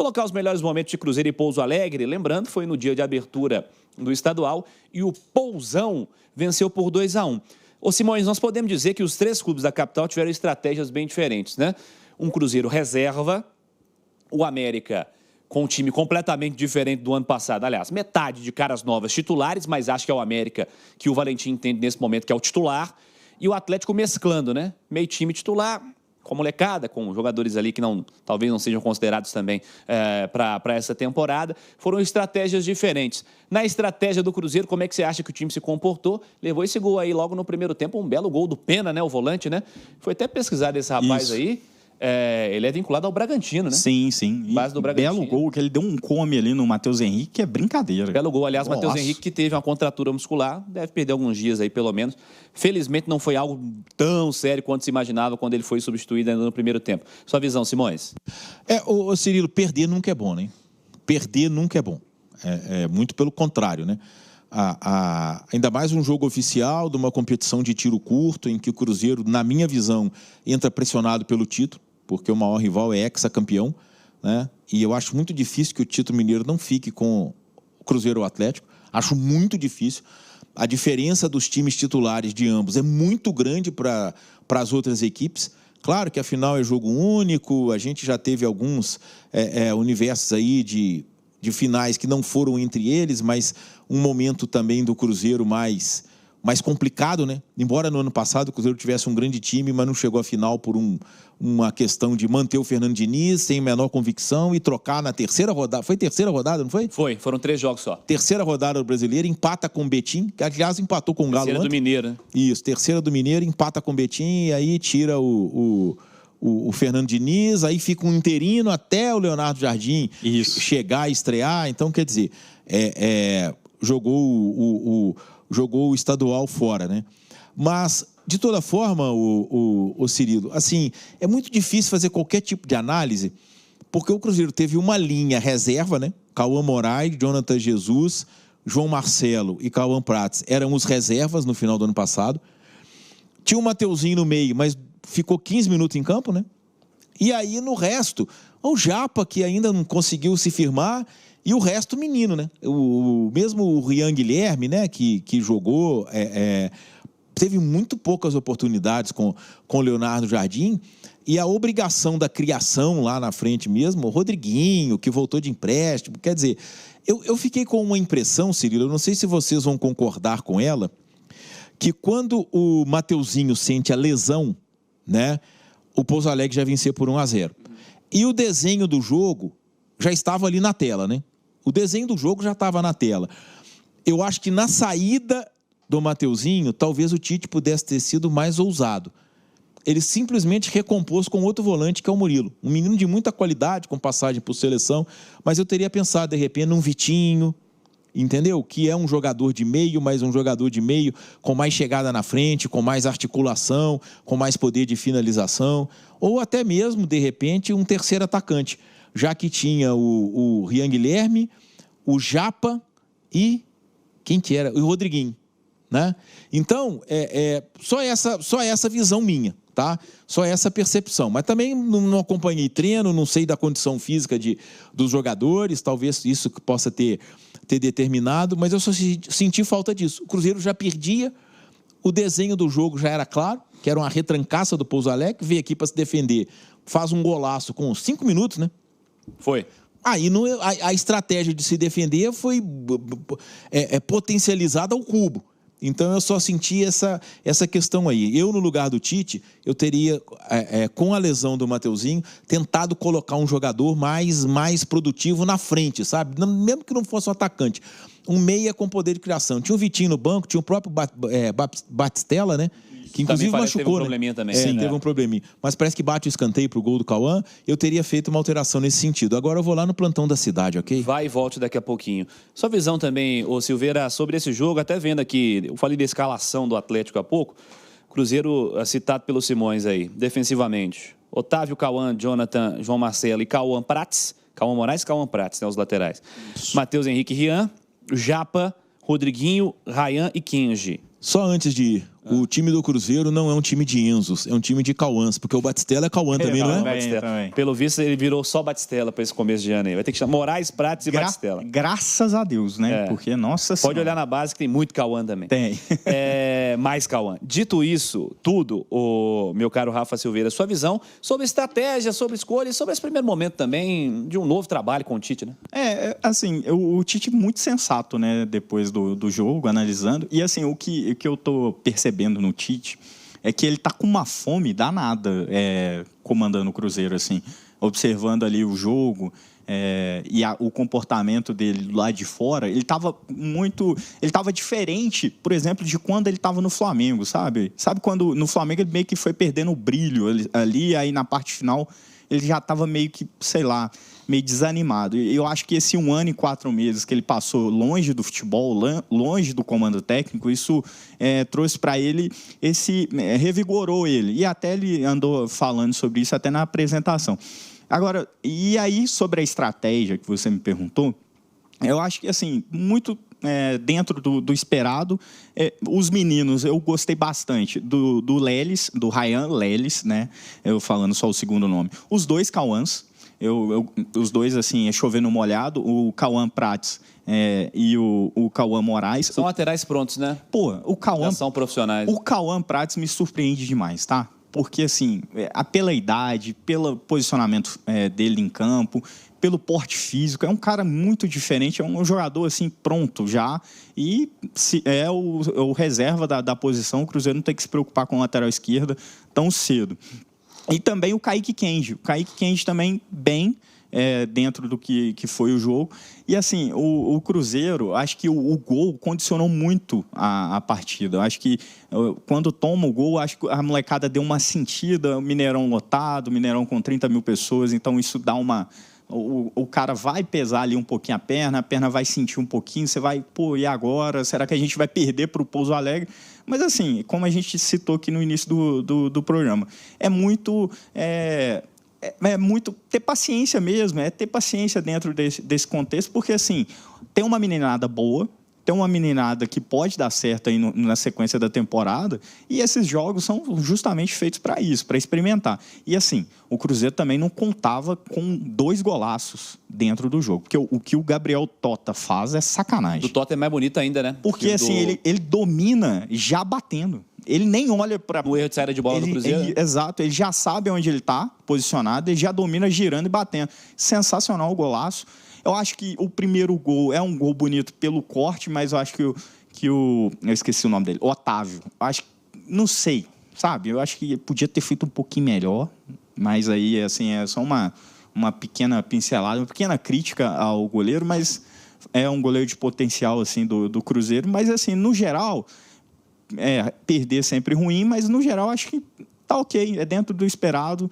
colocar os melhores momentos de Cruzeiro e Pouso Alegre, lembrando, foi no dia de abertura do estadual e o Pousão venceu por 2-1. Ô Simões, nós podemos dizer que os 3 clubes da capital tiveram estratégias bem diferentes, né? Um Cruzeiro reserva, o América com um time completamente diferente do ano passado. Aliás, metade de caras novas titulares, mas acho que é o América que o Valentim entende nesse momento que é o titular. E o Atlético mesclando, né? Meio time titular, com molecada, com jogadores ali que talvez não sejam considerados também para essa temporada. Foram estratégias diferentes. Na estratégia do Cruzeiro, como é que você acha que o time se comportou? Levou esse gol aí logo no primeiro tempo, um belo gol do Pena, né? O volante, né? Foi até pesquisado esse rapaz Isso. aí. Ele é vinculado ao Bragantino, né? Sim, sim. Base do Bragantino. Belo gol, que ele deu um come ali no Matheus Henrique, que é brincadeira. Belo gol. Aliás, Matheus Henrique, que teve uma contratura muscular, deve perder alguns dias aí, pelo menos. Felizmente, não foi algo tão sério quanto se imaginava quando ele foi substituído ainda no primeiro tempo. Sua visão, Simões? Ô Cirilo, perder nunca é bom, né? Perder nunca é bom. Muito pelo contrário, né? Ainda mais um jogo oficial de uma competição de tiro curto, em que o Cruzeiro, na minha visão, entra pressionado pelo título, porque o maior rival é ex-campeão, né? E eu acho muito difícil que o título mineiro não fique com o Cruzeiro ou o Atlético. Acho muito difícil. A diferença dos times titulares de ambos é muito grande para as outras equipes. Claro que a final é jogo único, a gente já teve alguns universos aí de finais que não foram entre eles, mas um momento também do Cruzeiro mais complicado, né? Embora no ano passado o Cruzeiro tivesse um grande time, mas não chegou à final por uma questão de manter o Fernando Diniz sem menor convicção e trocar na terceira rodada. Foi terceira rodada, não foi? Foi, foram 3 jogos só. Terceira rodada do Brasileiro, empata com o Betim, que aliás empatou com o Galo. Terceira do Mineiro, né? Isso, terceira do Mineiro, empata com o Betim e aí tira o Fernando Diniz, aí fica um interino até o Leonardo Jardim chegar e estrear. Então, quer dizer, jogou o estadual fora, né? Mas, de toda forma, o Cirilo, assim, é muito difícil fazer qualquer tipo de análise, porque o Cruzeiro teve uma linha reserva, né? Cauã Moraes, Jonathan Jesus, João Marcelo e Cauã Prates eram os reservas no final do ano passado. Tinha o Mateuzinho no meio, mas ficou 15 minutos em campo, né? E aí, no resto, o Japa, que ainda não conseguiu se firmar, e o resto menino, né? Mesmo o Rian Guilherme, né? Que jogou, teve muito poucas oportunidades com o Leonardo Jardim, e a obrigação da criação lá na frente mesmo, o Rodriguinho, que voltou de empréstimo, quer dizer, eu fiquei com uma impressão, Cirilo, eu não sei se vocês vão concordar com ela, que quando o Mateuzinho sente a lesão, né? O Pouso Alegre já vencia por 1-0. E o desenho do jogo já estava ali na tela, né? O desenho do jogo já estava na tela. Eu acho que na saída do Mateuzinho, talvez o Tite pudesse ter sido mais ousado. Ele simplesmente recompôs com outro volante, que é o Murilo. Um menino de muita qualidade, com passagem por seleção, mas eu teria pensado, de repente, num Vitinho, entendeu? Que é um jogador de meio, mas um jogador de meio com mais chegada na frente, com mais articulação, com mais poder de finalização, ou até mesmo, de repente, um terceiro atacante, já que tinha o Rian Guilherme, o Japa e quem que era? O Rodriguinho, né? Então, só essa visão minha, tá? Só essa percepção. Mas também não acompanhei treino, não sei da condição física dos jogadores, talvez isso que possa ter determinado, mas eu só senti falta disso. O Cruzeiro já perdia, o desenho do jogo já era claro, que era uma retrancaça do Pouso Alegre, veio aqui para se defender, faz um golaço com 5 minutos, né? Foi. Aí a estratégia de se defender foi potencializada ao cubo. Então eu só senti essa questão aí. Eu, no lugar do Tite, eu teria, com a lesão do Mateuzinho, tentado colocar um jogador mais produtivo na frente, sabe? Mesmo que não fosse um atacante. Um meia com poder de criação. Tinha o Vitinho no banco, tinha o próprio Batistella, né? Que inclusive machucou, teve um probleminha também. Sim, teve um probleminha. Mas parece que bate o escanteio pro gol do Cauã. Eu teria feito uma alteração nesse sentido. Agora eu vou lá no plantão da cidade, ok? Vai e volte daqui a pouquinho. Sua visão também, ô Silveira, sobre esse jogo, até vendo aqui, eu falei da escalação do Atlético há pouco, Cruzeiro citado pelo Simões aí, defensivamente. Otávio, Cauã, Jonathan, João Marcelo e Cauã Prates. Cauã Moraes e Cauã Prates, né, os laterais. Matheus Henrique e Rian, Japa, Rodriguinho, Rayan e Kenji. Só antes de ir, O time do Cruzeiro não é um time de Enzos, é um time de Cauãs, porque o Batistella é Cauã também, não é? Também. Pelo visto, ele virou só Batistella para esse começo de ano aí. Vai ter que chamar Moraes, Prates e Batistella. Graças a Deus, né? Porque, nossa senhora. Pode olhar na base que tem muito Cauã também. Tem. Mais Cauã. Dito isso, tudo, o meu caro Rafa Silveira, sua visão sobre estratégia, sobre escolha e sobre esse primeiro momento também de um novo trabalho com o Tite, né? Assim, o Tite muito sensato, né? Depois do jogo, analisando. E, assim, o que eu tô percebendo no Tite é que ele tá com uma fome danada comandando o Cruzeiro, assim, observando ali o jogo e o comportamento dele lá de fora. Ele tava diferente, por exemplo, de quando ele tava no Flamengo, sabe? Sabe quando no Flamengo ele meio que foi perdendo o brilho ali, aí na parte final ele já tava meio que, sei lá, meio desanimado. E eu acho que esse 1 ano e 4 meses que ele passou longe do futebol, longe do comando técnico, isso trouxe para ele revigorou ele. E até ele andou falando sobre isso até na apresentação. Agora, e aí sobre a estratégia que você me perguntou, eu acho que, assim, muito dentro do esperado. Os meninos, eu gostei bastante do Lelis, do Ryan Lelis, né? Eu falando só o segundo nome. Os dois Cauãs, os dois, assim, é chover no molhado. O Cauã Prates e o Cauã Moraes. São laterais prontos, né? Pô, o Cauã... Já são profissionais. O Cauã Prates me surpreende demais, tá? Porque, assim, pela idade, pelo posicionamento dele em campo, pelo porte físico, é um cara muito diferente, é um jogador, assim, pronto já, e é o reserva da posição. O Cruzeiro não tem que se preocupar com a lateral esquerda tão cedo. E também o Kaique Kenji. O Kaique Kenji também bem dentro do que foi o jogo. E, assim, o Cruzeiro, acho que o gol condicionou muito a partida. Eu acho que quando toma o gol, acho que a molecada deu uma sentida, o Mineirão lotado, o Mineirão com 30 mil pessoas, então isso dá uma... O cara vai pesar ali um pouquinho a perna vai sentir um pouquinho, você vai, pô, e agora? Será que a gente vai perder para o Pouso Alegre? Mas, assim, como a gente citou aqui no início do programa, é muito ter paciência mesmo, ter paciência dentro desse contexto, porque, assim, tem uma meninada boa, tem uma meninada que pode dar certo aí na sequência da temporada, e esses jogos são justamente feitos para isso, para experimentar. E, assim, o Cruzeiro também não contava com 2 golaços dentro do jogo, porque o que o Gabriel Tota faz é sacanagem. Do Tota é mais bonito ainda, né? Porque, assim, ele domina já batendo. Ele nem olha para... No erro de saída de bola do Cruzeiro. Exato, ele já sabe onde ele está posicionado, ele já domina girando e batendo. Sensacional o golaço. Eu acho que o primeiro gol é um gol bonito pelo corte, mas eu acho que eu esqueci o nome dele, Otávio. Eu acho, não sei, sabe? Eu acho que podia ter feito um pouquinho melhor, mas aí, assim, é só uma pequena pincelada, uma pequena crítica ao goleiro, mas é um goleiro de potencial, assim, do Cruzeiro. Mas, assim, no geral, perder sempre ruim, mas no geral acho que tá ok, é dentro do esperado,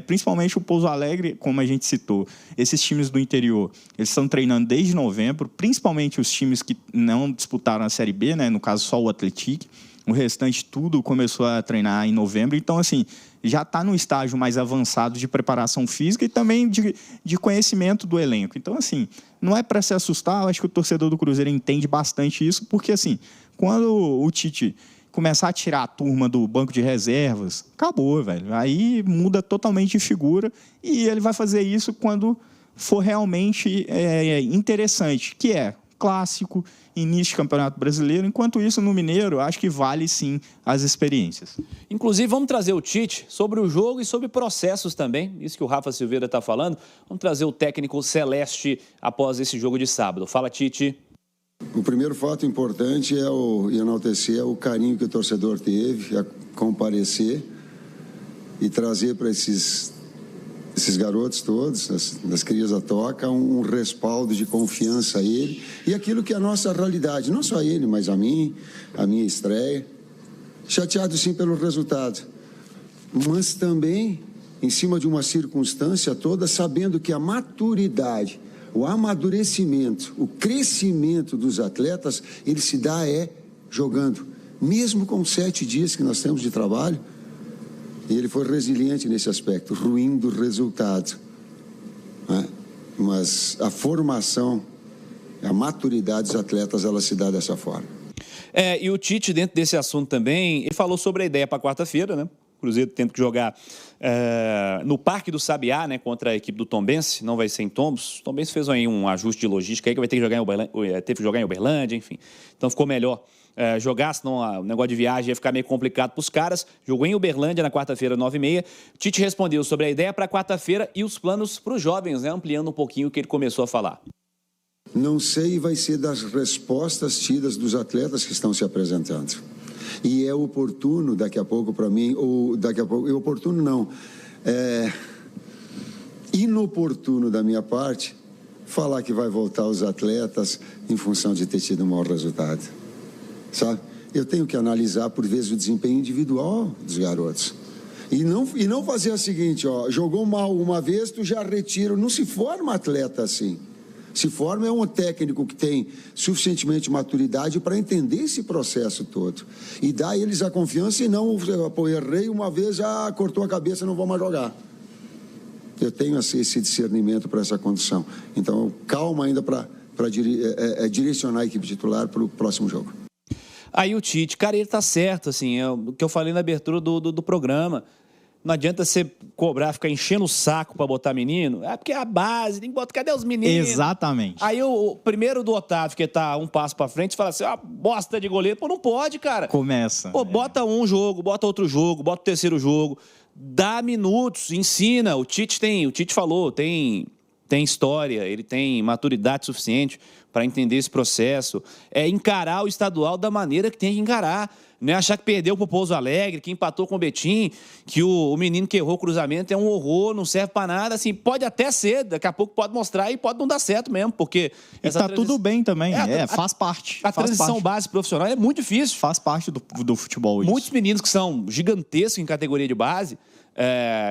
principalmente o Pouso Alegre, como a gente citou. Esses times do interior, eles estão treinando desde novembro, principalmente os times que não disputaram a Série B, né? No caso só o Atlético, o restante tudo começou a treinar em novembro, então, assim, já está no estágio mais avançado de preparação física e também de conhecimento do elenco. Então, assim, não é para se assustar, eu acho que o torcedor do Cruzeiro entende bastante isso, porque, assim, quando o Tite começar a tirar a turma do banco de reservas, acabou, velho. Aí muda totalmente de figura e ele vai fazer isso quando for realmente interessante, que é clássico, início de Campeonato Brasileiro. Enquanto isso, no Mineiro, acho que vale sim as experiências. Inclusive, vamos trazer o Tite sobre o jogo e sobre processos também, isso que o Rafa Silveira está falando. Vamos trazer o técnico Celeste após esse jogo de sábado. Fala, Tite. O primeiro fato importante é enaltecer o carinho que o torcedor teve, a comparecer e trazer para esses garotos todos, das crias da toca, um respaldo de confiança a ele e aquilo que é a nossa realidade, não só a ele, mas a minha estreia. Chateado sim pelo resultado, mas também em cima de uma circunstância toda, sabendo que a maturidade, o amadurecimento, o crescimento dos atletas, ele se dá jogando. Mesmo com 7 dias que nós temos de trabalho, ele foi resiliente nesse aspecto, ruim do resultado. Né? Mas a formação, a maturidade dos atletas, ela se dá dessa forma. E o Tite, dentro desse assunto também, ele falou sobre a ideia para quarta-feira, né? O Cruzeiro tendo que jogar no Parque do Sabiá, né, contra a equipe do Tombense, não vai ser em Tombos. O Tombense fez aí um ajuste de logística aí que vai ter que jogar teve que jogar em Uberlândia, enfim. Então ficou melhor jogar, senão o negócio de viagem ia ficar meio complicado para os caras. Jogou em Uberlândia na quarta-feira, 9h30. Tite respondeu sobre a ideia para quarta-feira e os planos para os jovens, né, ampliando um pouquinho o que ele começou a falar. Não sei, vai ser das respostas tidas dos atletas que estão se apresentando. E é oportuno daqui a pouco para mim, ou daqui a pouco, oportuno não, inoportuno da minha parte, falar que vai voltar os atletas em função de ter tido um mau resultado, sabe? Eu tenho que analisar por vezes o desempenho individual dos garotos. E não fazer o seguinte, jogou mal uma vez, tu já retira, não se forma atleta assim. Se forma um técnico que tem suficientemente maturidade para entender esse processo todo. E dar a eles a confiança e não, pô, errei uma vez, já cortou a cabeça, não vou mais jogar. Eu tenho esse discernimento para essa condição. Então, calma ainda para direcionar a equipe titular para o próximo jogo. Aí o Tite, cara, ele tá certo, assim, o que eu falei na abertura do programa. Não adianta você cobrar, ficar enchendo o saco pra botar menino. Porque é a base, tem que botar. Cadê os meninos? Exatamente. Aí o primeiro do Otávio, que tá um passo pra frente, fala assim: bosta de goleiro. Pô, não pode, cara. Começa. Pô, bota um jogo, bota outro jogo, bota o terceiro jogo. Dá minutos, ensina. O Tite falou, tem história, ele tem maturidade suficiente para entender esse processo. É encarar o estadual da maneira que tem que encarar. Não é achar que perdeu pro Pouso Alegre, que empatou com o Betim, que o menino que errou o cruzamento é um horror, não serve para nada. Assim, pode até ser, daqui a pouco pode mostrar e pode não dar certo mesmo, porque... Tá tudo bem também, faz parte. A transição base profissional é muito difícil. Faz parte do futebol isso. Muitos meninos que são gigantescos em categoria de base,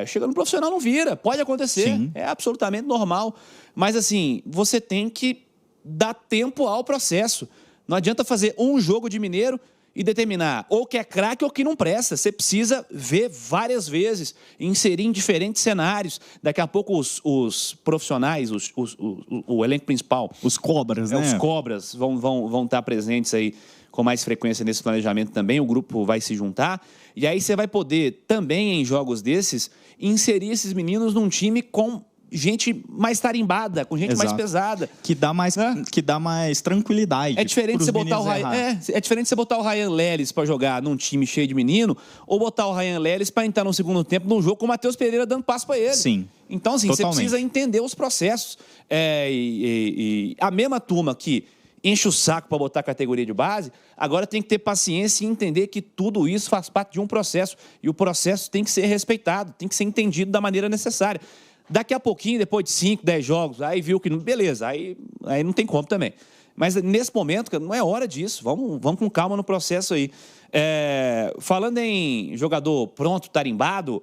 chegando no profissional não vira, pode acontecer, Sim. É absolutamente normal. Mas assim, você tem que dar tempo ao processo. Não adianta fazer um jogo de Mineiro e determinar ou que é craque ou que não presta. Você precisa ver várias vezes, inserir em diferentes cenários. Daqui a pouco os profissionais, o elenco principal... Os cobras, né? Os cobras vão estar presentes aí com mais frequência nesse planejamento também. O grupo vai se juntar. E aí você vai poder também, em jogos desses, inserir esses meninos num time com gente mais tarimbada, com gente Exato. mais pesada. Que dá mais tranquilidade. É diferente você botar o Ryan Leles para jogar num time cheio de menino ou botar o Ryan Leles para entrar no segundo tempo num jogo com o Matheus Pereira dando passo para ele. Sim. Então, assim, totalmente. Você precisa entender os processos. E a mesma turma que enche o saco para botar a categoria de base, agora tem que ter paciência e entender que tudo isso faz parte de um processo. E o processo tem que ser respeitado, tem que ser entendido da maneira necessária. Daqui a pouquinho, depois de 5, 10 jogos, aí viu que... Beleza, aí não tem como também. Mas nesse momento, não é hora disso. Vamos com calma no processo aí. Falando em jogador pronto, tarimbado,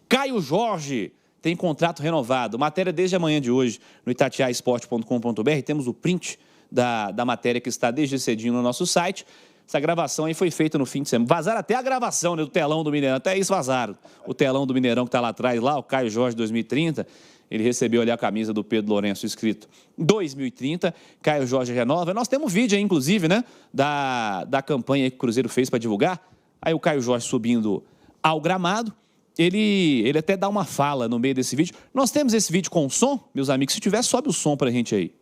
Caio Jorge tem contrato renovado. Matéria desde amanhã de hoje no itatiaesporte.com.br. Temos o print da matéria que está desde cedinho no nosso site. Essa gravação aí foi feita no fim de semana. Vazaram até a gravação, né, do telão do Mineirão. Até isso vazaram. O telão do Mineirão que está lá atrás, lá, o Caio Jorge 2030. Ele recebeu ali a camisa do Pedro Lourenço escrito 2030. Caio Jorge renova. Nós temos vídeo aí, inclusive, né, da campanha que o Cruzeiro fez para divulgar. Aí o Caio Jorge subindo ao gramado. Ele até dá uma fala no meio desse vídeo. Nós temos esse vídeo com som, meus amigos. Se tiver, sobe o som para a gente aí.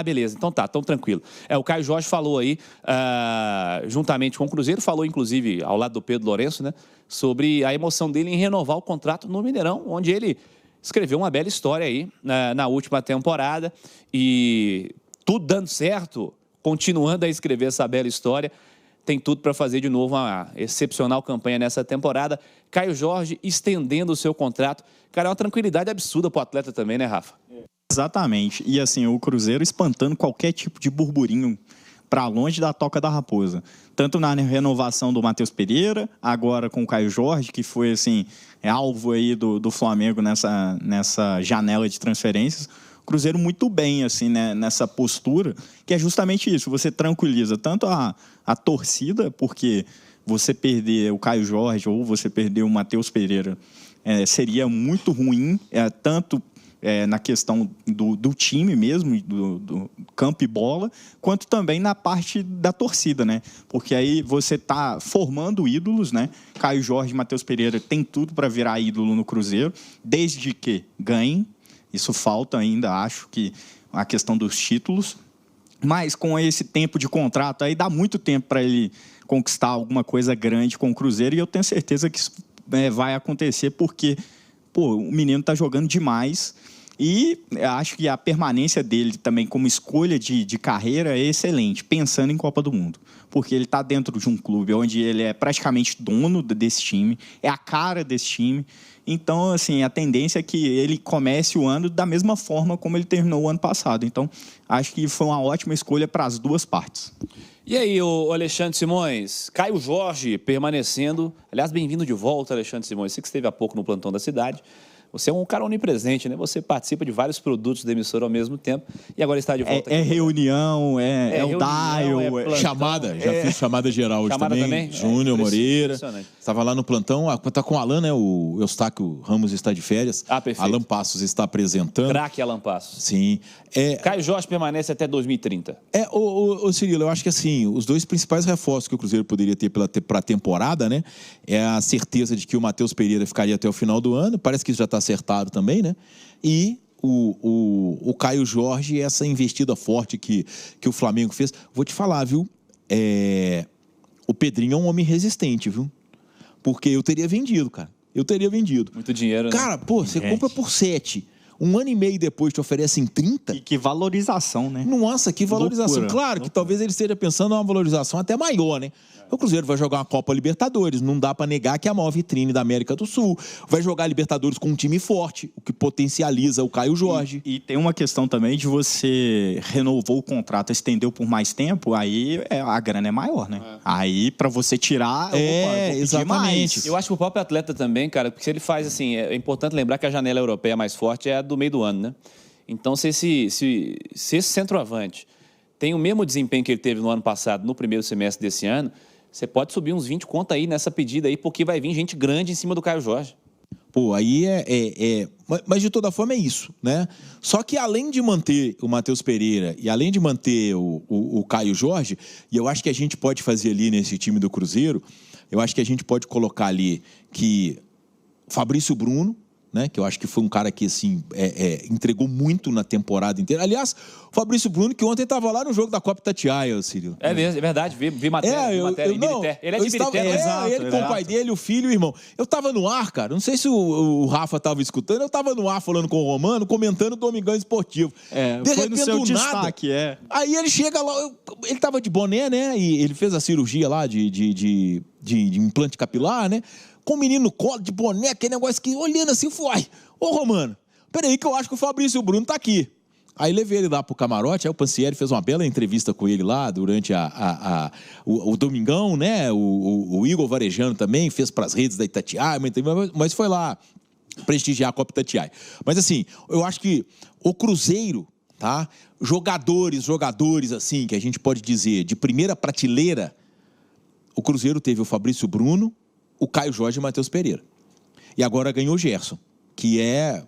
Beleza, então tranquilo. O Caio Jorge falou aí, juntamente com o Cruzeiro, falou inclusive ao lado do Pedro Lourenço, né, sobre a emoção dele em renovar o contrato no Mineirão, onde ele escreveu uma bela história aí na última temporada e tudo dando certo, continuando a escrever essa bela história, tem tudo para fazer de novo uma excepcional campanha nessa temporada. Caio Jorge estendendo o seu contrato. Cara, é uma tranquilidade absurda para o atleta também, né, Rafa? Exatamente. E assim, o Cruzeiro espantando qualquer tipo de burburinho para longe da toca da raposa. Tanto na renovação do Matheus Pereira, agora com o Caio Jorge, que foi assim, alvo aí do Flamengo nessa janela de transferências. O Cruzeiro muito bem assim, né, nessa postura, que é justamente isso. Você tranquiliza tanto a torcida, porque você perder o Caio Jorge ou você perder o Matheus Pereira seria muito ruim, tanto na questão do time mesmo, do campo e bola, quanto também na parte da torcida, né? Porque aí você está formando ídolos, né? Caio Jorge e Matheus Pereira tem tudo para virar ídolo no Cruzeiro, desde que ganhem. Isso falta ainda, acho que a questão dos títulos. Mas com esse tempo de contrato aí, dá muito tempo para ele conquistar alguma coisa grande com o Cruzeiro, e eu tenho certeza que isso vai acontecer, porque o menino está jogando demais, e acho que a permanência dele também como escolha de carreira é excelente, pensando em Copa do Mundo, porque ele está dentro de um clube onde ele é praticamente dono desse time, é a cara desse time. Então, assim, a tendência é que ele comece o ano da mesma forma como ele terminou o ano passado. Então, acho que foi uma ótima escolha para as duas partes. E aí, o Alexandre Simões, Caio Jorge permanecendo. Aliás, bem-vindo de volta, Alexandre Simões. Você que esteve há pouco no plantão da cidade. Você é um cara onipresente, né? Você participa de vários produtos da emissora ao mesmo tempo e agora está de volta. É reunião, é o dial, chamada. Já fiz chamada geral hoje chamada também. Júnior Moreira. Estava lá no plantão. Está com o Alan, né? O Eustáquio Ramos está de férias. Perfeito. Alan Passos está apresentando. Craque Alan Passos. Sim. Caio Jorge permanece até 2030. Cirilo, eu acho que assim, os dois principais reforços que o Cruzeiro poderia ter para a temporada, né? É a certeza de que o Matheus Pereira ficaria até o final do ano. Parece que isso já está acertado também, né? E o Caio Jorge, essa investida forte que o Flamengo fez. Vou te falar, viu? O Pedrinho é um homem resistente, viu? Porque eu teria vendido, cara. Muito dinheiro, né? Cara, você compra por 7. Um ano e meio depois te oferecem 30. E que valorização, né? Nossa, que valorização. Loucura. Claro que talvez ele esteja pensando em uma valorização até maior, né? O Cruzeiro vai jogar uma Copa Libertadores, não dá para negar que é a maior vitrine da América do Sul. Vai jogar Libertadores com um time forte, o que potencializa o Caio Jorge. E tem uma questão também de você renovou o contrato, estendeu por mais tempo, aí a grana é maior, né? Aí para você tirar, exatamente. Mais. Eu acho que o próprio atleta também, cara, porque se ele faz assim, é importante lembrar que a janela europeia mais forte é a do meio do ano, né? Então, se esse centroavante tem o mesmo desempenho que ele teve no ano passado, no primeiro semestre desse ano, você pode subir uns 20 conto aí nessa pedida aí, porque vai vir gente grande em cima do Caio Jorge. Aí mas de toda forma é isso, né? Só que além de manter o Matheus Pereira e além de manter o Caio Jorge, e eu acho que a gente pode fazer ali nesse time do Cruzeiro, eu acho que a gente pode colocar ali que Fabrício Bruno, né, que eu acho que foi um cara que assim, entregou muito na temporada inteira. Aliás, o Fabrício Bruno, que ontem estava lá no jogo da Copa Itatiaia, Cirilo. É verdade, vi matéria, em Ibirité. Ele é de Ibirité, exato, ele com o pai dele, o filho e o irmão. Eu estava no ar, cara, não sei se o Rafa estava escutando, eu estava no ar falando com o Romano, comentando o Domingão Esportivo. De repente, no seu destaque, Aí ele chega lá, ele estava de boné, né, e ele fez a cirurgia lá de implante capilar, né, com o menino no colo, de boné, aquele negócio que, olhando assim, foi, Romano, peraí que eu acho que o Fabrício Bruno tá aqui. Aí levei ele lá pro camarote, aí o Pansieri fez uma bela entrevista com ele lá durante o Domingão, né, o Igor Varejano também fez pras redes da Itatiaia, mas foi lá prestigiar a Copa Itatiaia. Mas assim, eu acho que o Cruzeiro, tá, jogadores assim, que a gente pode dizer, de primeira prateleira, o Cruzeiro teve o Fabrício Bruno, o Caio Jorge e o Matheus Pereira. E agora ganhou o Gerson, que é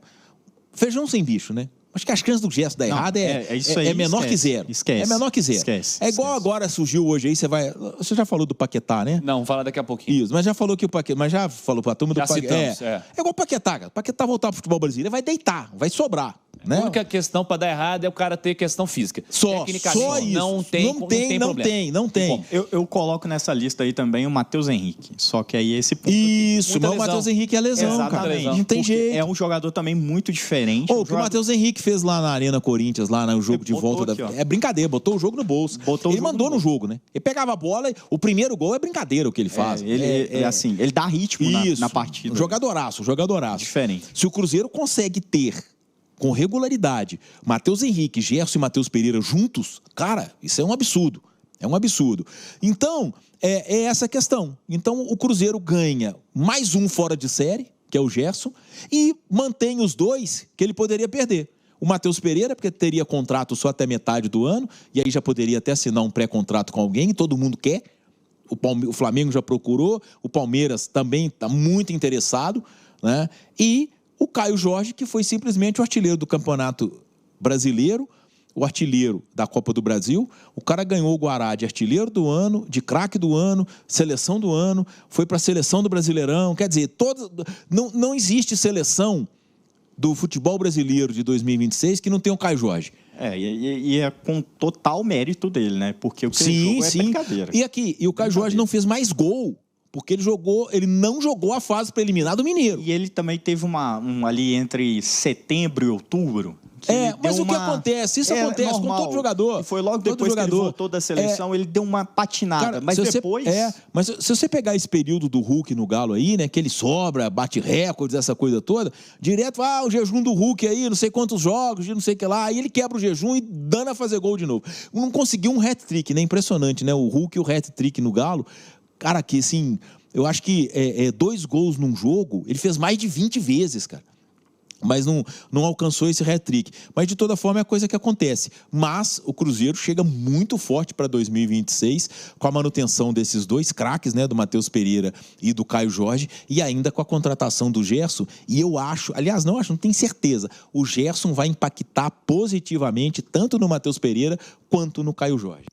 feijão sem bicho, né? Acho que as chances do Gerson dar errado é menor que zero. Esquece. É menor que zero. É igual agora surgiu hoje aí, você já falou do Paquetá, né? Não, fala daqui a pouquinho. Isso, mas já falou que o Paquetá, mas já falou pra turma do Paquetá. É igual o Paquetá, cara. O Paquetá voltar pro futebol brasileiro, ele vai deitar, vai sobrar. Né? A única questão para dar errado é o cara ter questão física. Só isso. Não tem. Eu coloco nessa lista aí também o Matheus Henrique. Só que aí esse ponto. Isso, mas o Matheus Henrique é lesão, exatamente, cara. Não tem jeito. É um jogador também muito diferente. O que o Matheus Henrique fez lá na Arena Corinthians, lá no jogo de volta aqui, é brincadeira, botou o jogo no bolso. Ele mandou no jogo, né? Ele pegava a bola, o primeiro gol é brincadeira o que ele faz. Assim, ele dá ritmo na partida. Jogadoraço. Diferente. Se o Cruzeiro consegue ter com regularidade Matheus Henrique, Gerson e Matheus Pereira juntos, cara, isso é um absurdo. É um absurdo. Então, é essa a questão. Então, o Cruzeiro ganha mais um fora de série, que é o Gerson, e mantém os dois que ele poderia perder. O Matheus Pereira, porque teria contrato só até metade do ano, e aí já poderia até assinar um pré-contrato com alguém, e todo mundo quer. O Flamengo já procurou, o Palmeiras também está muito interessado, né? E o Caio Jorge, que foi simplesmente o artilheiro do Campeonato Brasileiro, o artilheiro da Copa do Brasil. O cara ganhou o Guará de artilheiro do ano, de craque do ano, seleção do ano, foi para a seleção do Brasileirão. Quer dizer, não existe seleção do futebol brasileiro de 2026 que não tem o Caio Jorge. E é com total mérito dele, né? Porque o que ele jogou é brincadeira. E o Caio Jorge não fez mais gol, porque ele não jogou a fase preliminar do Mineiro. E ele também teve ali entre setembro e outubro. Mas o que acontece? Isso acontece normal, com todo jogador. E foi logo depois que ele voltou da seleção, ele deu uma patinada. Cara, mas depois... Mas se você pegar esse período do Hulk no Galo aí, né? Que ele sobra, bate recordes, essa coisa toda, direto, o jejum do Hulk aí, não sei quantos jogos, não sei o que lá, aí ele quebra o jejum e dana a fazer gol de novo. Não conseguiu um hat-trick, né? Impressionante, né? O Hulk e o hat-trick no Galo. Cara, que assim, eu acho que 2 gols num jogo, ele fez mais de 20 vezes, cara. Mas não alcançou esse hat-trick. Mas, de toda forma, é a coisa que acontece. Mas o Cruzeiro chega muito forte para 2026, com a manutenção desses 2 craques, né, do Matheus Pereira e do Caio Jorge, e ainda com a contratação do Gerson. E eu acho, aliás, não tenho certeza, o Gerson vai impactar positivamente tanto no Matheus Pereira quanto no Caio Jorge.